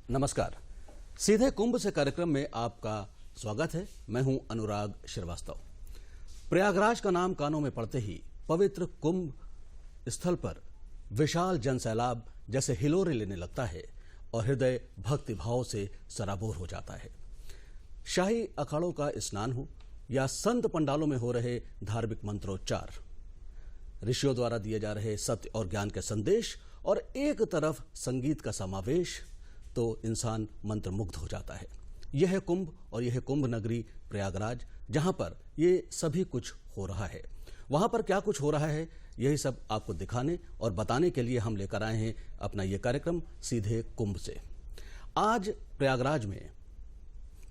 नमस्कार। सीधे कुंभ से कार्यक्रम में आपका स्वागत है। मैं हूं अनुराग श्रीवास्तव। प्रयागराज का नाम कानों में पड़ते ही पवित्र कुंभ स्थल पर विशाल जनसैलाब जैसे हिलोरे लेने लगता है और हृदय भक्ति भाव से सराबोर हो जाता है। शाही अखाड़ों का स्नान हो या संत पंडालों में हो रहे धार्मिक मंत्रोच्चार, ऋषियों द्वारा दिए जा रहे सत्य और ज्ञान के संदेश और एक तरफ संगीत का समावेश, तो इंसान मंत्रमुग्ध हो जाता है। यह है कुंभ और यह है कुंभ नगरी प्रयागराज, जहां पर ये सभी कुछ हो रहा है। वहां पर क्या कुछ हो रहा है, यही सब आपको दिखाने और बताने के लिए हम लेकर आए हैं अपना ये कार्यक्रम सीधे कुंभ से। आज प्रयागराज में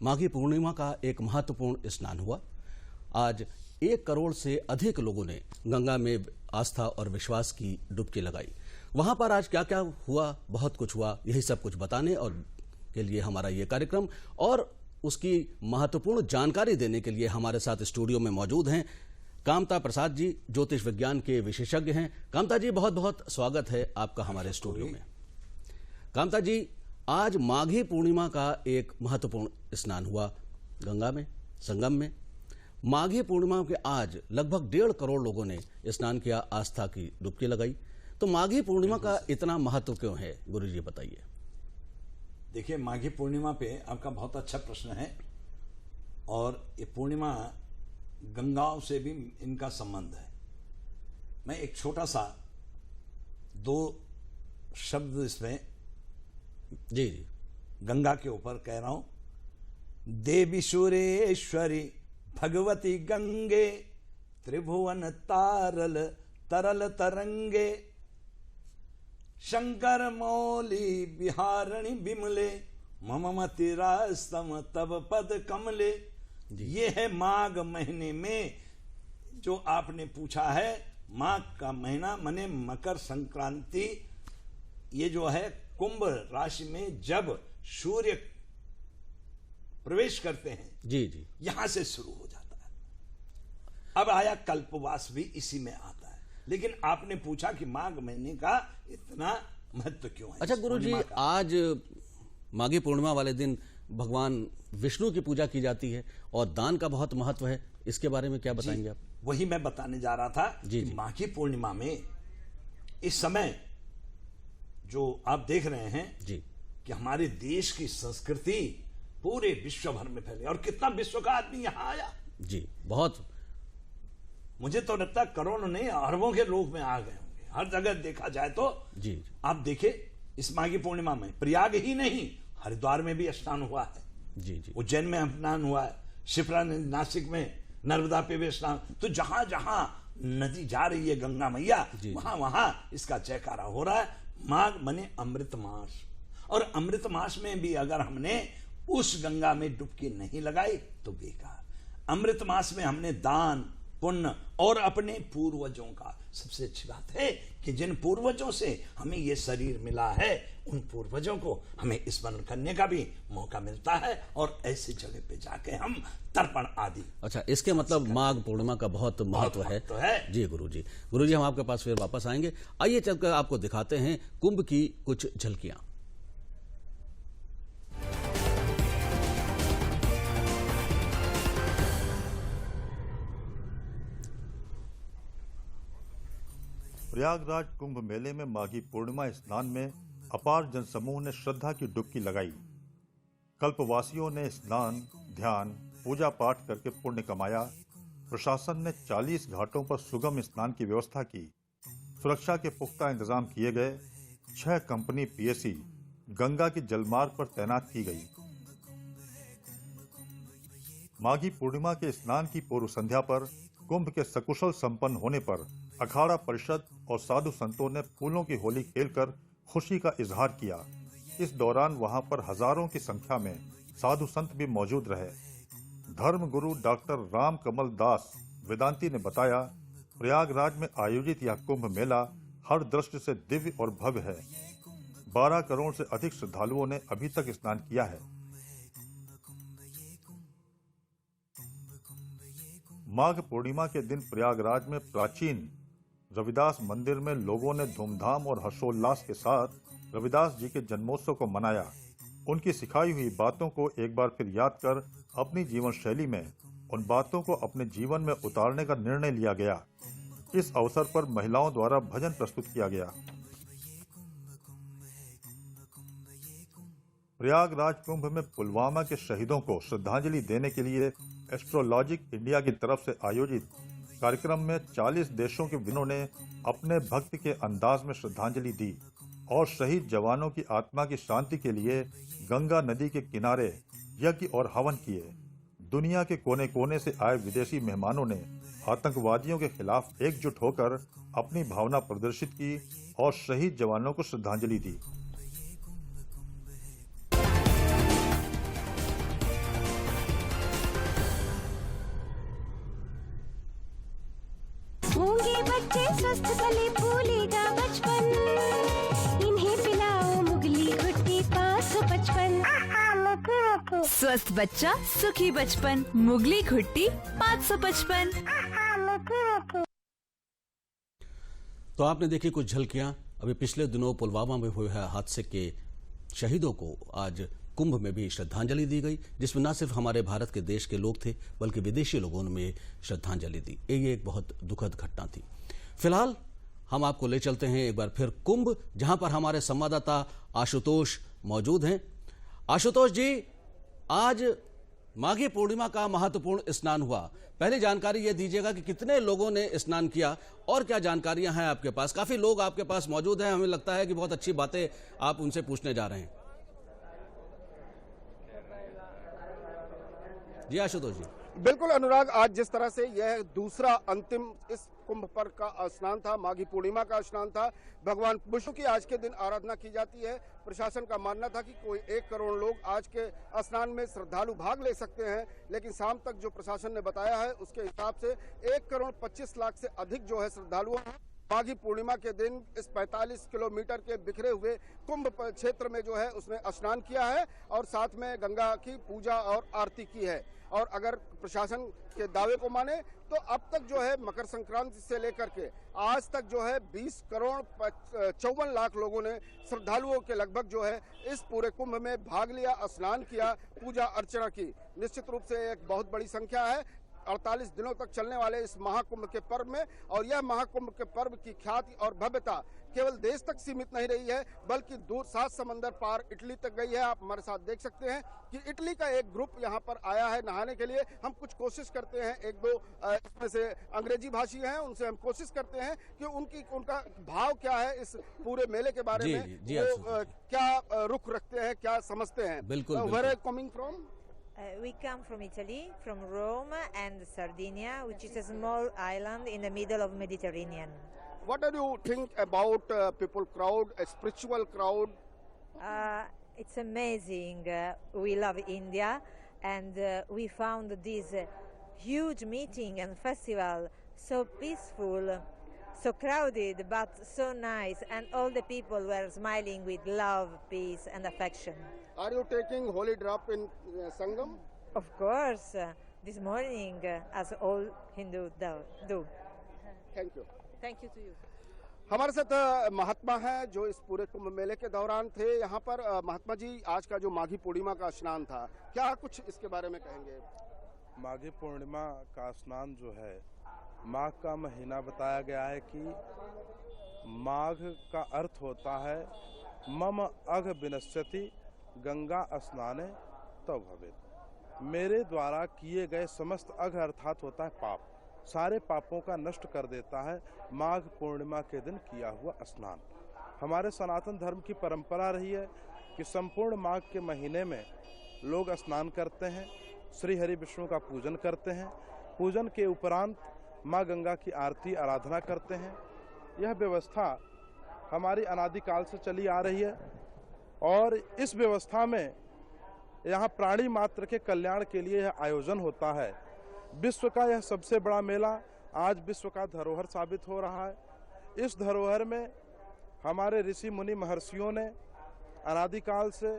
माघी पूर्णिमा का एक महत्वपूर्ण स्नान हुआ। आज 1 करोड़ से अधिक लोगों ने गंगा में आस्था और विश्वास की डुबकी लगाई। वहां पर आज क्या क्या हुआ, बहुत कुछ हुआ, यही सब कुछ बताने और के लिए हमारा ये कार्यक्रम और उसकी महत्वपूर्ण जानकारी देने के लिए हमारे साथ स्टूडियो में मौजूद हैं कामता प्रसाद जी, ज्योतिष विज्ञान के विशेषज्ञ हैं। कामता जी, बहुत बहुत स्वागत है आपका हमारे स्टूडियो में। कामता जी, आज माघी पूर्णिमा का एक महत्वपूर्ण स्नान हुआ गंगा में, संगम में। माघी पूर्णिमा के आज लगभग 1.5 करोड़ लोगों ने स्नान किया, आस्था की डुबकी लगाई। तो माघी पूर्णिमा का इतना महत्व क्यों है, गुरुजी बताइए। देखिए, माघी पूर्णिमा पे आपका बहुत अच्छा प्रश्न है और ये पूर्णिमा गंगाओं से भी इनका संबंध है। मैं एक छोटा सा 2 शब्द इसमें जी गंगा के ऊपर कह रहा हूं। देवी सुरेश्वरी भगवती गंगे, त्रिभुवन तारल तरल तरंगे, शंकर मौली बिहारणी बिमले, मम मतिरास्तम तब पद कमले। ये है माघ महीने में जो आपने पूछा है। माघ का महीना माने मकर संक्रांति। ये जो है कुंभ राशि में जब सूर्य प्रवेश करते हैं, जी जी, यहां से शुरू हो जाता है। अब आया कल्पवास भी इसी में आता है। लेकिन आपने पूछा कि माघ महीने का इतना महत्व क्यों है। अच्छा गुरुजी, आज माघी पूर्णिमा वाले दिन भगवान विष्णु की पूजा की जाती है और दान का बहुत महत्व है, इसके बारे में क्या बताएंगे आप। वही मैं बताने जा रहा था जी, कि माघी पूर्णिमा में इस समय जो आप देख रहे हैं जी कि हमारे देश की संस्कृति पूरे विश्व भर में फैली और कितना विश्व का आदमी यहां आया। जी, बहुत, मुझे तो लगता है करोड़ों नहीं अरबों के लोग में आ गए होंगे। हर जगह देखा जाए तो जी आप देखिए, इस माघी पूर्णिमा में प्रयाग ही नहीं, हरिद्वार में भी स्नान हुआ है। जी जी, उज्जैन में स्नान हुआ है, शिप्रा नासिक में नर्मदा पे भी स्नान। तो जहां जहां नदी जा रही है गंगा मैया, वहां वहां इसका जयकारा हो रहा है। माघ मने अमृत मास, और अमृत मास में भी अगर हमने उस गंगा में डुबकी नहीं लगाई तो बेकार। अमृत मास में हमने दान पुण्य और अपने पूर्वजों का, सबसे अच्छी बात है कि जिन पूर्वजों से हमें ये शरीर मिला है, उन पूर्वजों को हमें स्मरण करने का भी मौका मिलता है और ऐसी जगह पे जाके हम तर्पण आदि। अच्छा, इसके मतलब माघ पूर्णिमा का बहुत महत्व है। जी गुरुजी, गुरुजी हम आपके पास फिर वापस आएंगे। आइए चलकर आपको दिखाते हैं कुंभ की कुछ झलकियां। प्रयागराज कुंभ मेले में माघी पूर्णिमा स्नान में अपार जनसमूह ने श्रद्धा की डुबकी लगाई। कल्पवासियों ने स्नान, ध्यान, पूजा पाठ करके पुण्य कमाया। प्रशासन ने 40 घाटों पर सुगम स्नान की व्यवस्था की। सुरक्षा के पुख्ता इंतजाम किए गए। 6 कंपनी पीएसी गंगा की जलमार्ग पर तैनात की गई। माघी पूर्णिमा के स्नान की पूर्व संध्या पर कुंभ के सकुशल संपन्न होने पर अखाड़ा परिषद और साधु संतों ने फूलों की होली खेलकर खुशी का इजहार किया। इस दौरान वहां पर हजारों की संख्या में साधु संत भी मौजूद रहे। धर्म गुरु डॉक्टर राम कमल दास वेदांती ने बताया, प्रयागराज में आयोजित यह कुंभ मेला हर दृष्टि से दिव्य और भव्य है। 12 करोड़ से अधिक श्रद्धालुओं ने अभी तक स्नान किया है। माघ पूर्णिमा के दिन प्रयागराज में प्राचीन रविदास मंदिर में लोगों ने धूमधाम और हर्षोल्लास के साथ रविदास जी के जन्मोत्सव को मनाया उनकी सिखाई हुई बातों को एक बार फिर याद कर अपनी जीवन शैली में उन बातों को अपने जीवन में उतारने का निर्णय लिया गया। इस अवसर पर महिलाओं द्वारा भजन प्रस्तुत किया गया। प्रयागराज कुंभ में पुलवामा के शहीदों को श्रद्धांजलि देने के लिए एस्ट्रोलॉजिक इंडिया की तरफ से आयोजित कार्यक्रम में 40 देशों के विनों ने अपने भक्ति के अंदाज में श्रद्धांजलि दी और शहीद जवानों की आत्मा की शांति के लिए गंगा नदी के किनारे यज्ञ और हवन किए। दुनिया के कोने कोने से आए विदेशी मेहमानों ने आतंकवादियों के खिलाफ एकजुट होकर अपनी भावना प्रदर्शित की और शहीद जवानों को श्रद्धांजलि दी। होंगे बच्चे स्वस्थ भले भूलेगा बचपन, इन्हें पिलाओ मुगली घुट्टी 555। स्वस्थ बच्चा सुखी बचपन, मुगली घुट्टी 555। तो आपने देखी कुछ झलकियां अभी पिछले दिनों पुलवामा में हुए हादसे के शहीदों को आज कुंभ में भी श्रद्धांजलि दी गई, जिसमें न सिर्फ हमारे भारत के देश के लोग थे बल्कि विदेशी लोगों ने भी श्रद्धांजलि दी। ये एक बहुत दुखद घटना थी। फिलहाल हम आपको ले चलते हैं एक बार फिर कुंभ, जहां पर हमारे संवाददाता आशुतोष मौजूद हैं। आशुतोष जी, आज माघी पूर्णिमा का महत्वपूर्ण स्नान हुआ। पहले जानकारी यह दीजिएगा कि कितने लोगों ने स्नान किया और क्या जानकारियां हैं आपके पास? काफी लोग आपके पास मौजूद हैं, हमें लगता है कि बहुत अच्छी बातें आप उनसे पूछने जा रहे हैं। जी आशुतोष जी। बिल्कुल अनुराग, आज जिस तरह से यह दूसरा अंतिम इस कुंभ पर का स्नान था, माघी पूर्णिमा का स्नान था। भगवान विष्णु की आज के दिन आराधना की जाती है। प्रशासन का मानना था कि कोई 1 करोड़ लोग आज के स्नान में श्रद्धालु भाग ले सकते हैं, लेकिन शाम तक जो प्रशासन ने बताया है उसके हिसाब से 1 करोड़ 25 लाख से अधिक जो है श्रद्धालुओं माघी पूर्णिमा के दिन इस 45 किलोमीटर के बिखरे हुए कुंभ क्षेत्र में जो है उसने स्नान किया है और साथ में गंगा की पूजा और आरती की है। और अगर प्रशासन के दावे को माने तो अब तक जो है मकर संक्रांति से लेकर के आज तक जो है 20 करोड़ 54 लाख लोगों ने श्रद्धालुओं के लगभग जो है इस पूरे कुंभ में भाग लिया, स्नान किया, पूजा अर्चना की। निश्चित रूप से एक बहुत बड़ी संख्या है 48 दिनों तक चलने वाले इस महाकुंभ के पर्व में। और यह महाकुंभ के पर्व की ख्याति और भव्यता केवल देश तक सीमित नहीं रही है बल्कि दूर 7 समंदर पार इटली तक गई है। आप हमारे साथ देख सकते हैं कि इटली का एक ग्रुप यहाँ पर आया है नहाने के लिए। हम कुछ कोशिश करते हैं, 1-2 इसमें से अंग्रेजी भाषी हैं, उनसे हम कोशिश करते हैं कि उनका भाव क्या है इस पूरे मेले के बारे में, वो क्या रुख रखते हैं, क्या समझते हैं। बिल्कुल। Where are you coming from? We come from Italy, from Rome and Sardinia, which is a small island in the middle of Mediterranean. What do you think about people crowd, a spiritual crowd? It's amazing. We love India, and we found this huge meeting and festival so peaceful, so crowded, but so nice, and all the people were smiling with love, peace, and affection. Are you taking holy drop in Sangam? Of course, this morning, as all Hindu do. Thank you. Thank you to you. हमारे साथ महात्मा हैं जो इस पूरे कुंभ मेले के दौरान थे यहाँ पर। महात्मा जी, आज का जो माघी पूर्णिमा का स्नान था, क्या कुछ इसके बारे में कहेंगे? माघी पूर्णिमा का स्नान जो है, माघ का महीना बताया गया है कि माघ का अर्थ होता है मम अघ विनश्यति गंगा स्नाने तव भवेत्। मेरे द्वारा किए गए समस्त अघ अर्थात होता है पाप, सारे पापों का नष्ट कर देता है माघ पूर्णिमा के दिन किया हुआ स्नान। हमारे सनातन धर्म की परंपरा रही है कि संपूर्ण माघ के महीने में लोग स्नान करते हैं, श्री हरि विष्णु का पूजन करते हैं, पूजन के उपरांत माँ गंगा की आरती आराधना करते हैं। यह व्यवस्था हमारी अनादिकाल से चली आ रही है और इस व्यवस्था में यहाँ प्राणी मात्र के कल्याण के लिए यह आयोजन होता है। विश्व का यह सबसे बड़ा मेला आज विश्व का धरोहर साबित हो रहा है। इस धरोहर में हमारे ऋषि मुनि महर्षियों ने अनादिकाल से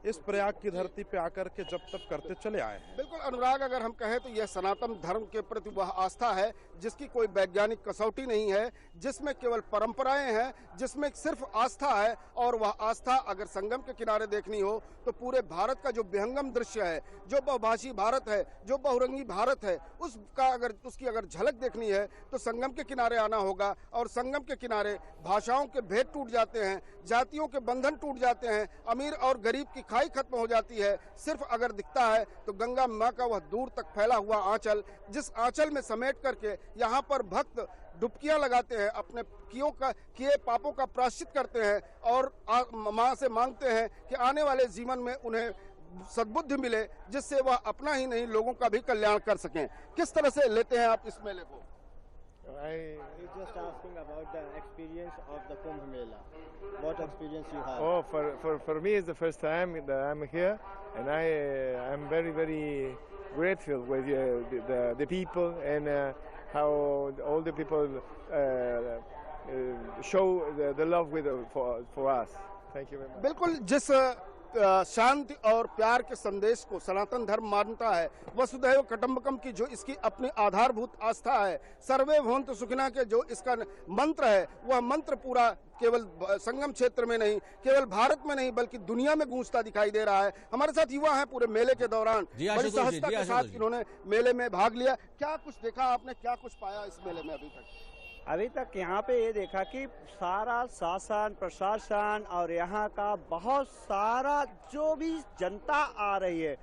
इस प्रयाग की धरती पे आकर के जब तक करते चले आए हैं। बिल्कुल अनुराग, अगर हम कहें तो यह सनातन धर्म के प्रति वह आस्था है जिसकी कोई वैज्ञानिक कसौटी नहीं है, जिसमें केवल परंपराएं हैं, जिसमें सिर्फ आस्था है। और वह आस्था अगर संगम के किनारे देखनी हो तो पूरे भारत का जो विहंगम दृश्य है, जो बहुभाषी भारत है, जो बहुरंगी भारत है, उसकी अगर झलक देखनी है तो संगम के किनारे आना होगा। और संगम के किनारे भाषाओं के भेद टूट जाते हैं, जातियों के बंधन टूट जाते हैं, अमीर और गरीब की खाई खत्म हो जाती है। सिर्फ अगर दिखता है तो गंगा माँ का वह दूर तक फैला हुआ आंचल, जिस आंचल में समेट करके यहाँ पर भक्त डुबकियां लगाते हैं, अपने किए पापों का प्रायश्चित करते हैं और माँ से मांगते हैं कि आने वाले जीवन में उन्हें सद्बुद्धि मिले, जिससे वह अपना ही नहीं लोगों का भी कल्याण कर सकें। किस तरह से लेते हैं आप इस मेले को? He's just asking about the experience of the Kumbh Mela. What experience you have? Oh, for me it's the first time that I'm here, and I'm very grateful with the people and how all the people show the love for us. Thank you very much. बिल्कुल, जिस शांति और प्यार के संदेश को सनातन धर्म मानता है, वसुधैव कुटुंबकम की जो इसकी अपनी आधारभूत आस्था है, सर्वे भवन्तु सुखिनः के जो इसका मंत्र है, वह मंत्र पूरा केवल संगम क्षेत्र में नहीं, केवल भारत में नहीं बल्कि दुनिया में गूंजता दिखाई दे रहा है। हमारे साथ युवा हैं पूरे मेले के दौरान, बड़ी सहजता के साथ इन्होंने मेले में भाग लिया। क्या कुछ देखा आपने, क्या कुछ पाया इस मेले में अभी तक यहाँ पे ये देखा कि सारा शासन प्रशासन और यहाँ का बहुत सारा जो भी जनता आ रही है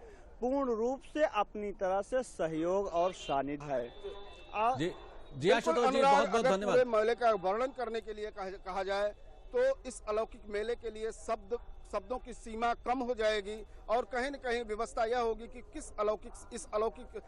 पूर्ण रूप से अपनी तरह से सहयोग और सानिध्य है। जी आशुतोष जी, बहुत बहुत धन्यवाद। पूरे मेले का वर्णन करने के लिए कहा जाए तो इस अलौकिक मेले के लिए शब्दों की सीमा कम हो जाएगी और कहीं न कहीं व्यवस्था यह होगी कि इस अलौकिक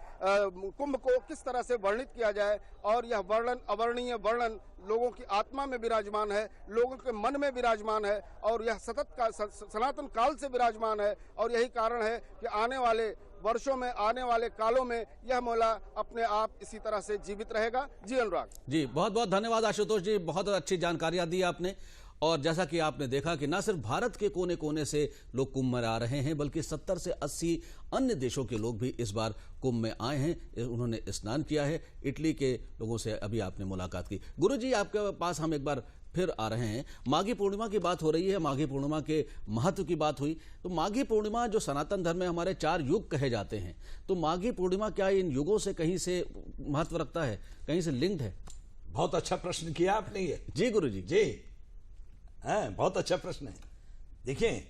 कुंभ को किस तरह से वर्णित किया जाए। और यह वर्णन, अवर्णनीय वर्णन लोगों की आत्मा में विराजमान है, लोगों के मन में विराजमान है और यह सनातन काल से विराजमान है। और यही कारण है कि आने वाले वर्षों में, आने वाले कालों में यह मेला अपने आप इसी तरह से जीवित रहेगा। जी अनुराग जी, बहुत बहुत धन्यवाद आशुतोष जी, बहुत अच्छी जानकारियां दी आपने। और जैसा कि आपने देखा कि न सिर्फ भारत के कोने कोने से लोग कुंभ में आ रहे हैं बल्कि 70 से 80 अन्य देशों के लोग भी इस बार कुंभ में आए हैं, उन्होंने स्नान किया है। इटली के लोगों से अभी आपने मुलाकात की। गुरुजी, आपके पास हम एक बार फिर आ रहे हैं। माघी पूर्णिमा की बात हो रही है, माघी पूर्णिमा के महत्व की बात हुई, तो माघी पूर्णिमा जो सनातन धर्म में हमारे 4 युग कहे जाते हैं, तो माघी पूर्णिमा क्या इन युगों से कहीं से महत्व रखता है, कहीं से लिंक्ड है? बहुत अच्छा प्रश्न किया आपने ये। जी गुरुजी जी, है बहुत अच्छा प्रश्न है। देखिए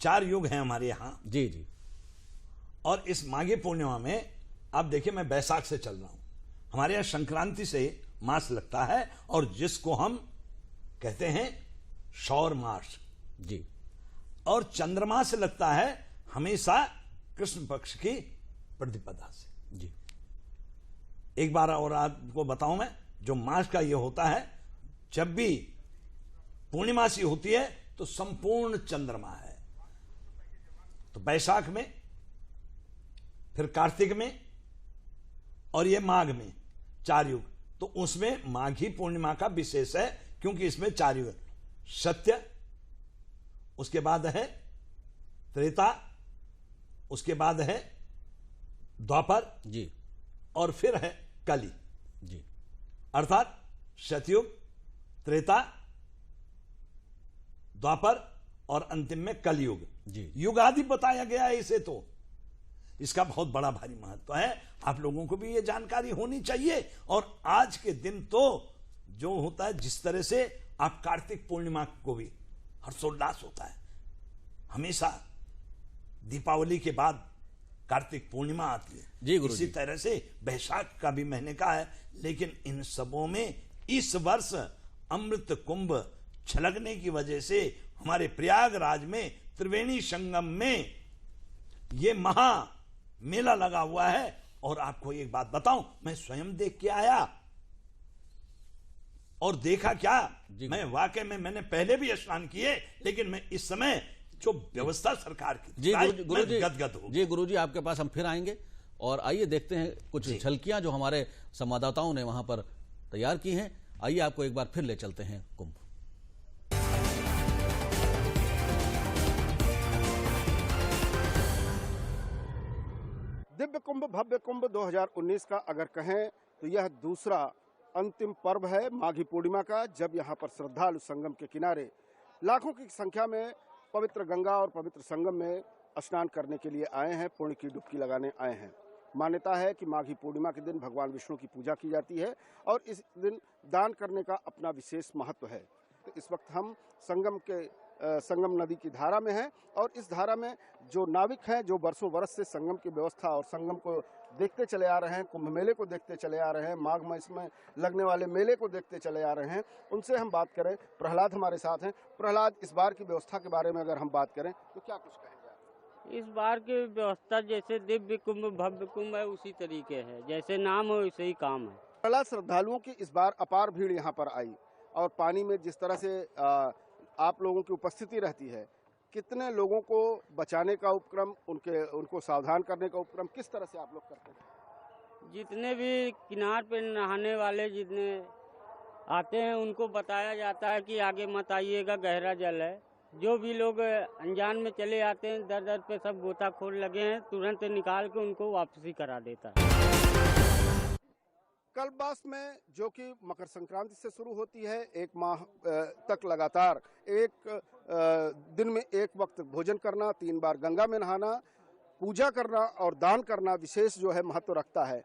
4 युग हैं हमारे यहाँ। जी जी। और इस माघी पूर्णिमा में आप देखिए, मैं बैसाख से चल रहा हूं, हमारे यहाँ संक्रांति से मास लगता है और जिसको हम कहते हैं सौर मास जी, और चंद्रमा से लगता है हमेशा कृष्ण पक्ष की प्रतिपदा से। जी, एक बार और आपको बताऊं मैं, जो मास का ये होता है, जब भी पूर्णिमासी होती है तो संपूर्ण चंद्रमा है। तो बैसाख में, फिर कार्तिक में और ये माघ में 4 युग, तो उसमें माघी पूर्णिमा का विशेष है क्योंकि इसमें 4 युग, सत्य, उसके बाद है त्रेता, उसके बाद है द्वापर जी, और फिर है कली जी, अर्थात सतयुग, त्रेता, द्वापर और अंतिम में कलयुग। जी, युग आदि बताया गया है इसे, तो इसका बहुत बड़ा भारी महत्व है। आप लोगों को भी ये जानकारी होनी चाहिए। और आज के दिन तो जो होता है, जिस तरह से आप कार्तिक पूर्णिमा को भी हर्षोल्लास होता है, हमेशा दीपावली के बाद कार्तिक पूर्णिमा आती है। जी गुरु इसी तरह से बैसाख का भी महीने का है। लेकिन इन सबों में इस वर्ष अमृत कुंभ छलकने की वजह से हमारे प्रयागराज में त्रिवेणी संगम में ये महा मेला लगा हुआ है। और आपको एक बात बताऊं, मैं स्वयं देख के आया और देखा क्या, मैं वाकई में, मैंने पहले भी स्नान किए, लेकिन मैं इस समय जो व्यवस्था सरकार की जी गुरुजी, गदगद हो। जी गुरुजी, आपके पास हम फिर आएंगे और आइए देखते हैं कुछ झलकियां जो हमारे संवाददाताओं ने वहां पर तैयार की हैं। आइए आपको एक बार फिर ले चलते हैं कुंभ। भव्य कुंभ 2019 का अगर कहें तो यह दूसरा अंतिम पर्व है माघी पूर्णिमा का, जब यहाँ पर श्रद्धालु संगम के किनारे लाखों की संख्या में पवित्र गंगा और पवित्र संगम में स्नान करने के लिए आए हैं, पुण्य की डुबकी लगाने आए हैं। मान्यता है कि माघी पूर्णिमा के दिन भगवान विष्णु की पूजा की जाती है और इस दिन दान करने का अपना विशेष महत्व है। तो इस वक्त हम संगम नदी की धारा में हैं और इस धारा में जो नाविक हैं, जो वर्षों वर्ष से संगम की व्यवस्था और संगम को देखते चले आ रहे हैं, कुंभ मेले को देखते चले आ रहे हैं, माघ मास में लगने वाले मेले को देखते चले आ रहे हैं, उनसे हम बात करें। प्रहलाद हमारे साथ हैं। प्रहलाद, इस बार की व्यवस्था के बारे में अगर हम बात करें तो क्या कुछ कहेंगे? इस बार की व्यवस्था जैसे दिव्य कुंभ भव्य कुंभ है उसी तरीके है, जैसे नाम हो वैसे ही काम है। प्रहलाद, श्रद्धालुओं की इस बार अपार भीड़ यहाँ पर आई और पानी में जिस तरह से आप लोगों की उपस्थिति रहती है, कितने लोगों को बचाने का उपक्रम, उनको सावधान करने का उपक्रम किस तरह से आप लोग करते हैं? जितने भी किनार पे नहाने वाले जितने आते हैं उनको बताया जाता है कि आगे मत आइएगा, गहरा जल है। जो भी लोग अनजान में चले आते हैं, दर दर पे सब गोताखोर लगे हैं, तुरंत निकाल के उनको वापसी करा देता है। कल्पवास में जो कि मकर संक्रांति से शुरू होती है, एक माह तक लगातार एक दिन में एक वक्त भोजन करना, 3 बार गंगा में नहाना, पूजा करना और दान करना विशेष जो है महत्व रखता है।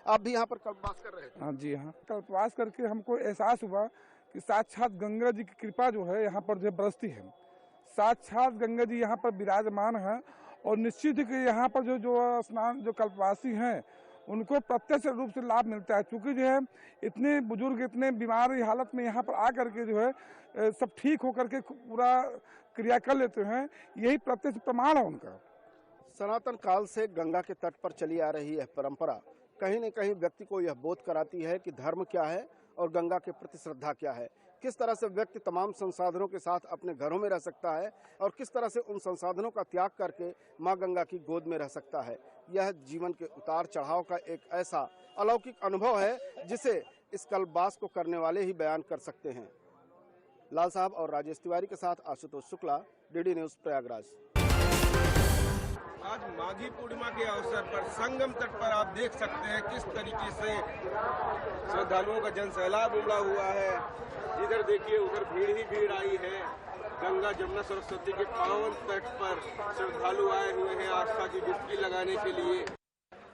आप भी यहाँ पर कल्पवास कर रहे थे? हाँ जी, हाँ, कल्पवास करके हमको एहसास हुआ कि साक्षात गंगा जी की कृपा जो है यहाँ पर जो बरसती है। साक्षात गंगा जी यहाँ पर विराजमान है और निश्चित ही कि यहाँ पर जो स्नान जो कल्पवासी हैं उनको प्रत्यक्ष रूप से लाभ मिलता है, क्योंकि जो है इतने बुजुर्ग इतने बीमारी हालत में यहाँ पर आकर के जो है सब ठीक होकर के पूरा क्रिया कर लेते हैं। यही प्रत्यक्ष प्रमाण है उनका। सनातन काल से गंगा के तट पर चली आ रही है परंपरा कहीं न कहीं व्यक्ति को यह बोध कराती है कि धर्म क्या है और गंगा के प्रति श्रद्धा क्या है। किस तरह से व्यक्ति तमाम संसाधनों के साथ अपने घरों में रह सकता है और किस तरह से उन संसाधनों का त्याग करके माँ गंगा की गोद में रह सकता है। यह जीवन के उतार चढ़ाव का एक ऐसा अलौकिक अनुभव है जिसे इस कल्पवास को करने वाले ही बयान कर सकते हैं। लाल साहब और राजेश तिवारी के साथ आशुतोष शुक्ला, डीडी न्यूज, प्रयागराज। आज माघी पूर्णिमा के अवसर पर संगम तट पर आप देख सकते हैं किस तरीके से श्रद्धालुओं का जन सैलाब उमड़ा हुआ है। जिधर देखिए उधर भीड़ ही भीड़ आई है। गंगा जमुना सरस्वती के पावन तट पर श्रद्धालु आए हुए हैं आस्था की डुबकी लगाने के लिए।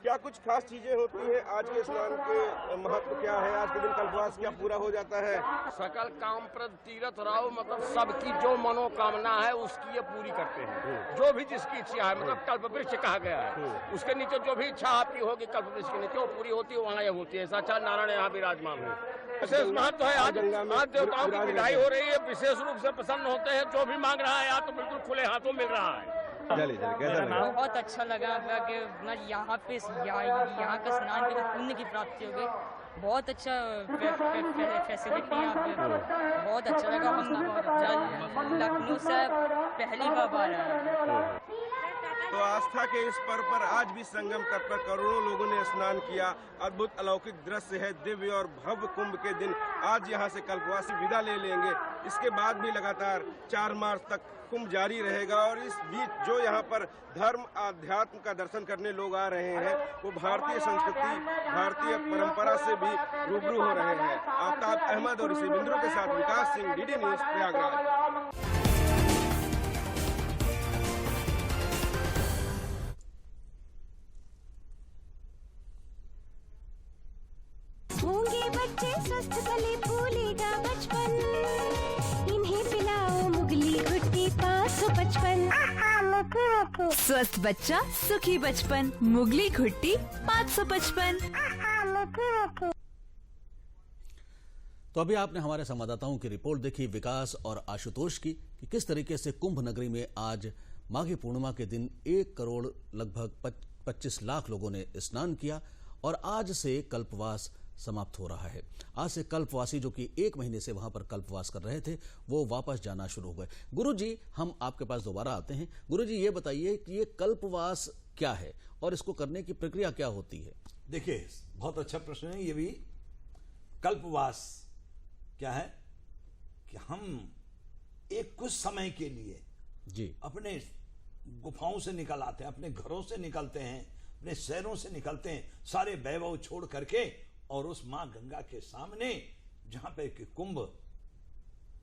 क्या कुछ खास चीजें होती है आज के स्नान के महत्व क्या है? आज के दिन कल्पवास क्या पूरा हो जाता है? सकल काम प्रद तीरथ राव, मतलब सबकी जो मनोकामना है उसकी ये पूरी करते हैं। जो भी जिसकी इच्छा है, मतलब कल्पवृक्ष कहा गया है, उसके नीचे जो भी इच्छा आपकी होगी कल्पवृक्ष के नीचे वो पूरी होती है, वहाँ ये होती है। साक्षात नारायण यहाँ विराजमान है। विशेष महत्व है। आज देवताओं की विदाई हो रही है, विशेष रूप से प्रसन्न होते हैं। जो भी मांग रहा है आप तो बिल्कुल खुले हाथों मिल रहा है। बहुत अच्छा लगा कि यहाँ पे यहाँ का स्नान के पुण्य की प्राप्ति हो गई। बहुत अच्छा फैसिलिटी यहाँ पे, बहुत अच्छा लगा। हम लखनऊ से पहली बार आए। तो आस्था के इस पर्व पर आज भी संगम तट पर करोड़ों लोगों ने स्नान किया। अद्भुत अलौकिक दृश्य है। दिव्य और भव्य कुंभ के दिन आज यहाँ से कल्पवासी विदा ले लेंगे। इसके बाद भी लगातार 4 मार्च तक कुंभ जारी रहेगा और इस बीच जो यहाँ पर धर्म अध्यात्म का दर्शन करने लोग आ रहे हैं वो भारतीय संस्कृति भारतीय परंपरा से भी रूबरू हो रहे हैं। आफ्ताब अहमद और इसी बिंदु के साथ विकास सिंह, डीडी न्यूज, प्रयागराज। होंगे बच्चे स्वस्थ भले भूलेगा बचपन, इन्हें पिलाओ मुगली घुट्टी 555। स्वस्थ बच्चा सुखी बचपन, मुगली घुट्टी 555। तो अभी आपने हमारे संवाददाताओं की रिपोर्ट देखी, विकास और आशुतोष की, कि किस तरीके से कुंभ नगरी में आज माघी पूर्णिमा के दिन 1 करोड़ लगभग 25 लाख लोगों ने स्नान किया और आज से कल्पवास समाप्त हो रहा है। आज से कल्पवासी जो कि 1 महीने से वहां पर कल्पवास कर रहे थे वो वापस जाना शुरू हो गए। गुरुजी, हम आपके पास दोबारा आते हैं। गुरुजी, ये बताइए कि ये कल्पवास क्या है और इसको करने की प्रक्रिया क्या होती है? देखिए, बहुत अच्छा प्रश्न है ये भी। कल्पवास क्या है कि हम एक कुछ समय के लिए जी अपने गुफाओं से निकल आते हैं, अपने घरों से निकलते हैं, अपने शहरों से निकलते हैं सारे वैभव छोड़ करके और उस मां गंगा के सामने जहां पे कि कुंभ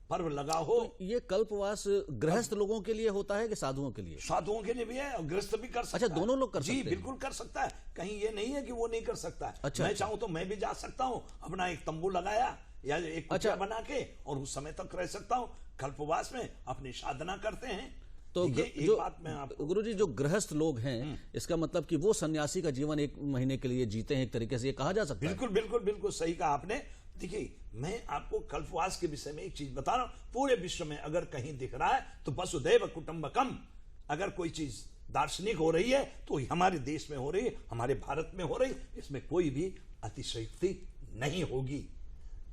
पर्व लगा हो। तो ये कल्पवास गृहस्थ लोगों के लिए होता है कि साधुओं के लिए? साधुओं के लिए भी है और गृहस्थ भी कर सकता है। अच्छा, दोनों लोग कर सकते जी हैं? बिल्कुल कर सकता है, कहीं ये नहीं है कि वो नहीं कर सकता है। अच्छा, मैं अच्छा। चाहूं तो मैं भी जा सकता हूं, अपना एक तंबू लगाया या एक कुटिया बना के और उस समय तक रह सकता हूं कल्पवास में, अपनी साधना करते हैं। तो एक बात मैं आपको गुरुजी, जो गृहस्थ लोग हैं, इसका मतलब कि वो सन्यासी का जीवन 1 महीने के लिए जीते हैं, एक तरीके से ये कहा जा सकता है? बिल्कुल बिल्कुल बिल्कुल सही कहा आपने। देखिए, मैं आपको कल्पवास के विषय में एक चीज बता रहा हूं, पूरे विश्व में अगर कहीं दिख रहा है तो वसुधैव कुटुंबकम, अगर कोई चीज दार्शनिक हो रही है तो हमारे देश में हो रही है, हमारे भारत में हो रही, इसमें कोई भी अतिशयोक्ति नहीं होगी।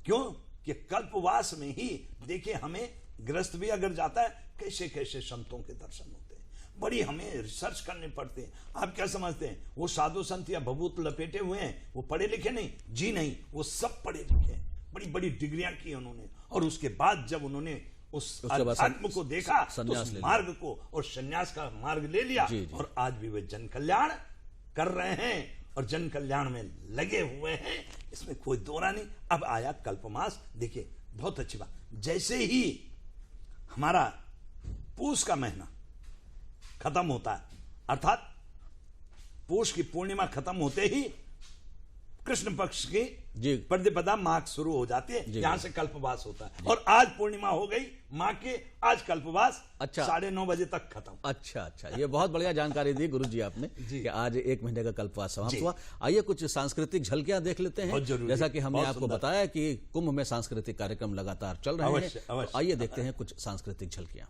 क्यों कि कल्पवास में ही देखिए, हमें गृहस्थ भी अगर जाता है, कैसे कैसे संतों के दर्शन होते हैं, बड़ी हमें रिसर्च करने पड़ते हैं। आप क्या समझते हैं वो साधु संत या भभूत लपेटे हुए हैं वो पढ़े लिखे नहीं? जी नहीं, वो सब पढ़े लिखे हैं, बड़ी बड़ी डिग्रियां की उन्होंने, और उसके बाद जब उन्होंने उस अध्यात्म को देखा तो उस मार्ग को और संन्यास का मार्ग ले लिया। और आज भी वे जन कल्याण कर रहे हैं और जन कल्याण में लगे हुए हैं, इसमें कोई दोरा नहीं। अब आया कल्पमास, देखिए बहुत अच्छी बात, जैसे ही हमारा पूष का महीना खत्म होता है, अर्थात पूष की पूर्णिमा खत्म होते ही कृष्ण पक्ष की प्रतिपदा माघ शुरू हो जाती है, यहां से कल्पवास होता है। और आज पूर्णिमा हो गई माघ के, आज कल्पवास 9:30 बजे तक खत्म। अच्छा, ये बहुत बढ़िया जानकारी दी गुरुजी आपने कि आज 1 महीने का कल्पवास समाप्त हुआ। आइए कुछ सांस्कृतिक झलकियां देख लेते हैं। जैसा कि हमने आपको बताया कि कुंभ में सांस्कृतिक कार्यक्रम लगातार चल रहे हैं, तो आइए देखते हैं कुछ सांस्कृतिक झलकियां।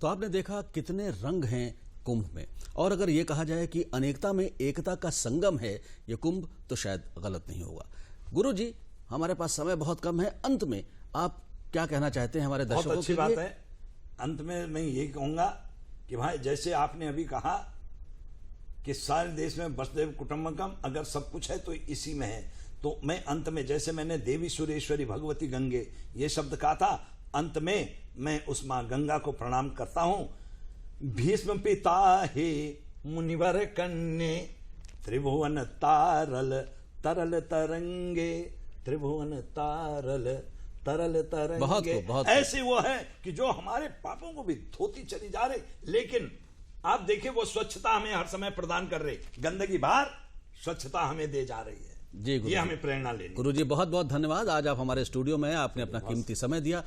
तो आपने देखा कितने रंग हैं कुंभ में, और अगर ये कहा जाए कि अनेकता में एकता का संगम है ये कुंभ, तो शायद गलत नहीं होगा। गुरु जी, हमारे पास समय बहुत कम है, अंत में आप क्या कहना चाहते हैं हमारे दर्शकों के लिए? बहुत अच्छी बात है। अंत में मैं यही कहूंगा कि भाई, जैसे आपने अभी कहा कि सारे देश में वसुधैव कुटुंबकम, अगर सब कुछ है तो इसी में है, तो मैं अंत में, जैसे मैंने देवी सुरेश्वरी भगवती गंगे ये शब्द कहा था, अंत में मैं उस मां गंगा को प्रणाम करता हूं। भीष्म पिता हे मुनिवर कन्ये, त्रिभुवन तारल तरल तरंगे, त्रिभुवन तारल तरल तरंगे। बहुत ऐसे वो है कि जो हमारे पापों को भी धोती चली जा रही, लेकिन आप देखिए वो स्वच्छता हमें हर समय प्रदान कर रही, गंदगी बाहर, स्वच्छता हमें दे जा रही है। जी गुरु, ये हमें प्रेरणा लेनी। गुरु जी बहुत बहुत धन्यवाद, आज आप हमारे स्टूडियो में आपने अपना कीमती समय दिया।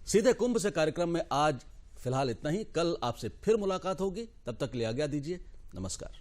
सीधे कुंभ से कार्यक्रम में आज फिलहाल इतना ही, कल आपसे फिर मुलाकात होगी, तब तक के लिए आज्ञा दीजिए, नमस्कार।